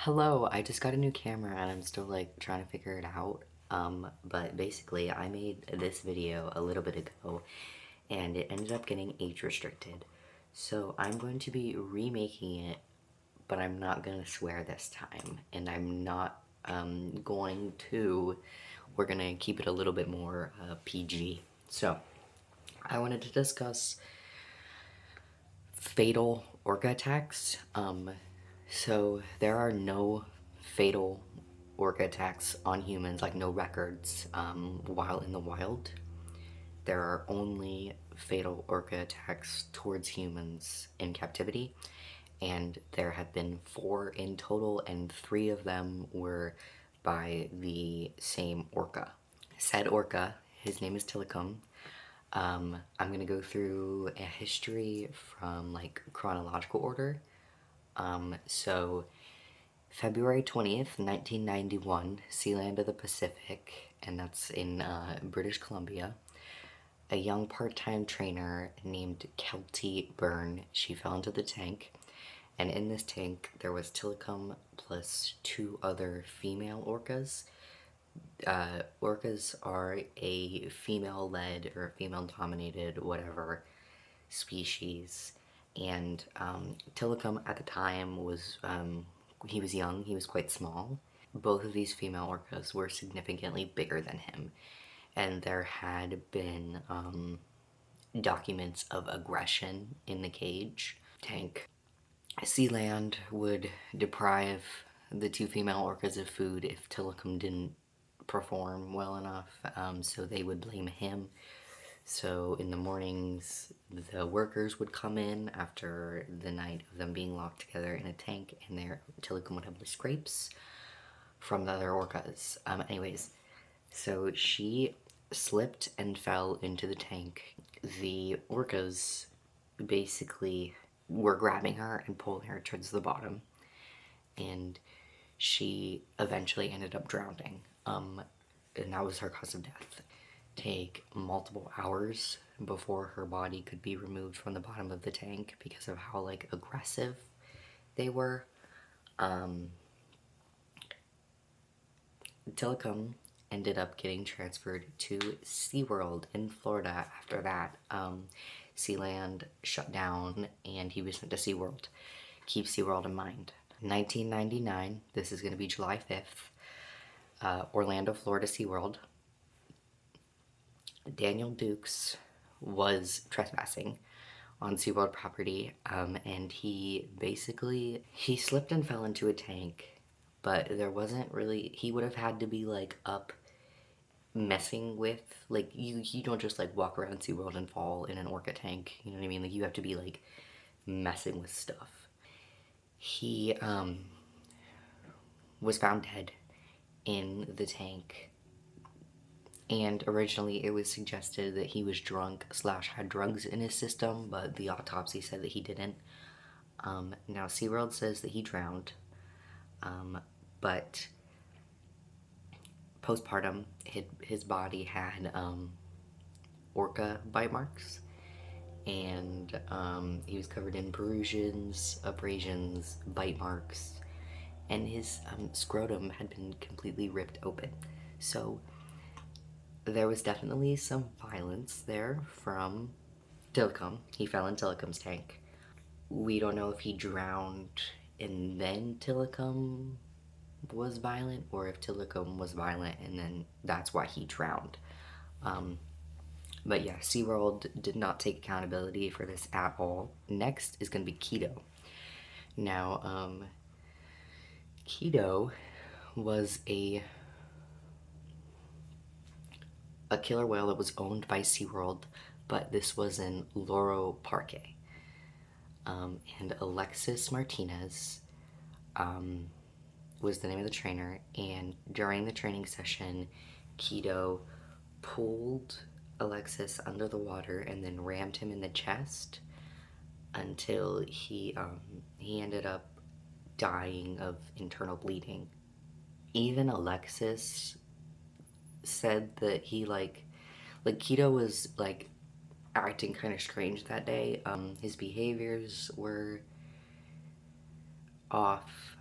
Hello, I just got a new camera and I'm still like trying to figure it out. But basically I made this video a little bit ago and it ended up getting age restricted. So I'm going to be remaking it, but I'm not gonna swear this time. And I'm not we're gonna keep it a little bit more PG. So I wanted to discuss fatal orca attacks. So there are no fatal orca attacks on humans, like no records, while in the wild. There are only fatal orca attacks towards humans in captivity, and there have been 4 in total, and 3 of them were by the same orca. Said orca, his name is Tilikum. I'm gonna go through a history from like chronological order. So February 20th, 1991, Sealand of the Pacific, and that's in British Columbia. A young part-time trainer named Kelty Byrne, she fell into the tank, and in this tank there was Tilikum plus 2 other female orcas. Orcas are a female-led or female-dominated, whatever, species, and Tilikum at the time was he was young, he was quite small. Both of these female orcas were significantly bigger than him, and there had been documents of aggression in the cage tank. Sealand would deprive the 2 female orcas of food if Tilikum didn't perform well enough, so they would blame him. So in the mornings, the workers would come in after the night of them being locked together in a tank, and their Tilikum would have the scrapes from the other orcas. Anyways, so she slipped and fell into the tank. The orcas basically were grabbing her and pulling her towards the bottom, and she eventually ended up drowning. And that was her cause of death. Take multiple hours before her body could be removed from the bottom of the tank because of how like aggressive they were. Tilikum ended up getting transferred to SeaWorld in Florida after that. Sealand shut down and he was sent to SeaWorld. Keep SeaWorld in mind. 1999, this is going to be July 5th, Orlando, Florida SeaWorld. Daniel Dukes was trespassing on SeaWorld property, and he slipped and fell into a tank, but there wasn't really, he would have had to be like up messing with, like you don't just like walk around SeaWorld and fall in an orca tank, you know what I mean? Like you have to be like messing with stuff. He was found dead in the tank, and originally it was suggested that he was drunk / had drugs in his system, but the autopsy said that he didn't. Now SeaWorld says that he drowned, but postpartum his body had orca bite marks, and he was covered in bruises, abrasions, bite marks, and his scrotum had been completely ripped open. So there was definitely some violence there from Tilikum. He fell in Tilikum's tank. We don't know if he drowned and then Tilikum was violent, or if Tilikum was violent and then that's why he drowned. But yeah, SeaWorld did not take accountability for this at all. Next is going to be Keto. Now, Keto was a killer whale that was owned by SeaWorld, but this was in Loro Parque. And Alexis Martinez was the name of the trainer, and during the training session, Keto pulled Alexis under the water and then rammed him in the chest until he ended up dying of internal bleeding. Even Alexis said that he like Keto was like acting kind of strange that day. His behaviors were off.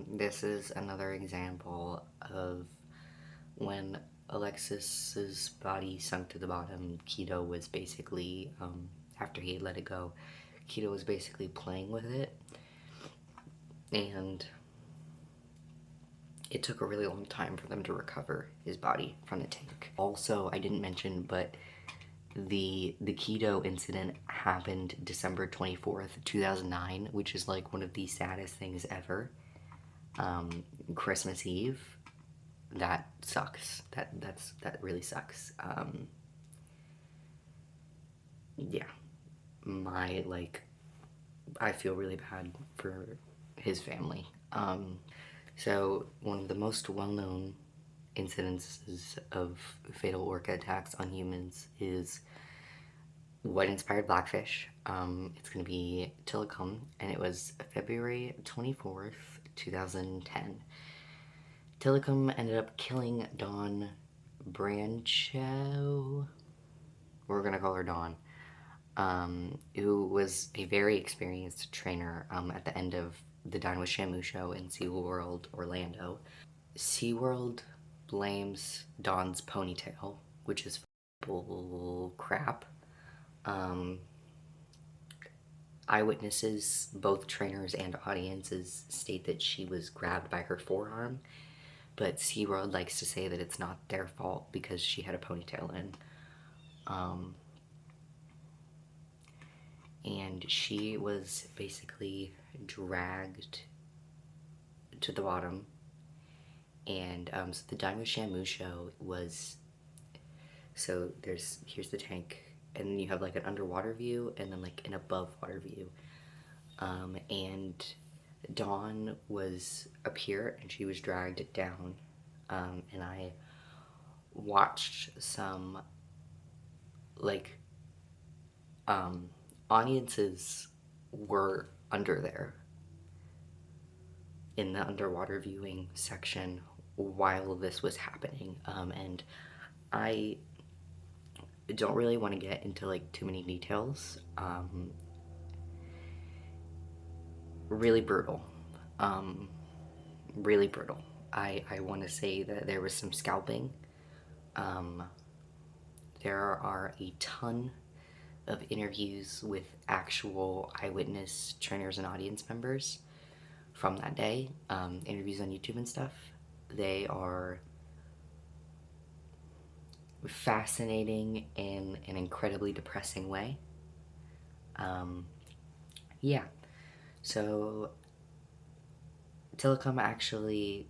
This is another example of when Alexis's body sunk to the bottom. Keto was basically, after he had let it go, Keto was basically playing with it, and it took a really long time for them to recover his body from the tank. Also, I didn't mention, but the Keto incident happened December 24th, 2009, which is like one of the saddest things ever. Christmas Eve, that sucks. That really sucks. Yeah, I feel really bad for his family. So one of the most well-known incidences of fatal orca attacks on humans is what inspired Blackfish. It's going to be Tilikum, and it was February 24th, 2010. Tilikum ended up killing Dawn Brancho. We're going to call her Dawn. Who was a very experienced trainer at the end of the Dine with Shamu show in SeaWorld Orlando. SeaWorld blames Dawn's ponytail, which is bull crap. Eyewitnesses, both trainers and audiences, state that she was grabbed by her forearm, but SeaWorld likes to say that it's not their fault because she had a ponytail in. And she was basically dragged to the bottom. And so the Dine with Shamu show was, so here's the tank, and then you have like an underwater view and then like an above water view. And Dawn was up here and she was dragged down. And I watched some like audiences were under there in the underwater viewing section while this was happening, and I don't really want to get into like too many details. Really brutal. Really brutal. I want to say that there was some scalping. There are a ton of interviews with actual eyewitness trainers and audience members from that day, interviews on YouTube and stuff. They are fascinating in an incredibly depressing way. Yeah, so Tilikum actually,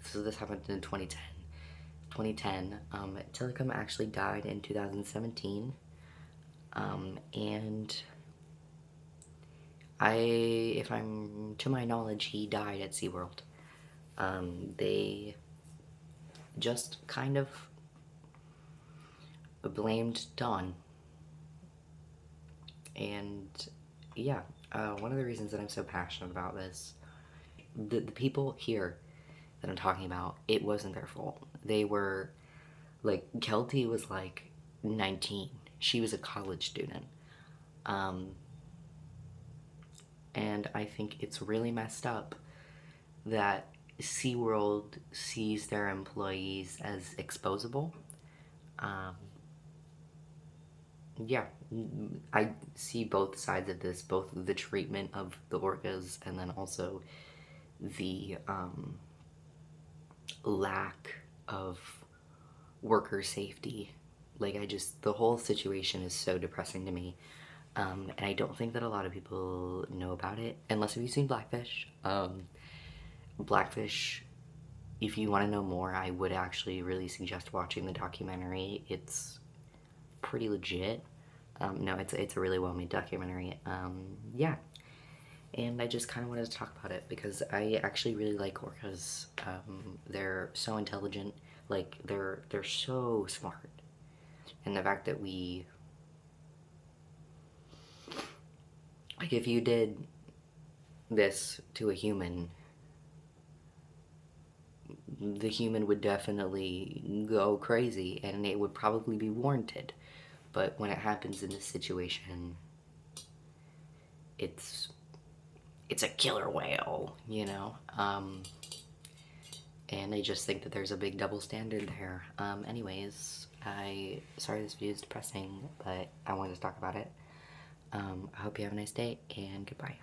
so this happened in 2010. 2010, Tilikum actually died in 2017. And if I'm to my knowledge, he died at SeaWorld. They just kind of blamed Dawn. And yeah, one of the reasons that I'm so passionate about this, the people here that I'm talking about, it wasn't their fault. They were, like, Kelty was like 19. She was a college student. And I think it's really messed up that SeaWorld sees their employees as exposable. Yeah, I see both sides of this, both the treatment of the orcas and then also the lack of worker safety. Like, the whole situation is so depressing to me. And I don't think that a lot of people know about it, unless have you seen Blackfish. Blackfish, if you want to know more, I would actually really suggest watching the documentary. It's pretty legit. No, it's a really well-made documentary. Yeah. And I just kind of wanted to talk about it because I actually really like orcas. They're so intelligent. Like, they're so smart. And the fact that like, if you did this to a human, the human would definitely go crazy and it would probably be warranted. But when it happens in this situation, it's it's a killer whale, you know? And I just think that there's a big double standard there. Anyways, sorry this video is depressing, but I wanted to talk about it. I hope you have a nice day, and goodbye.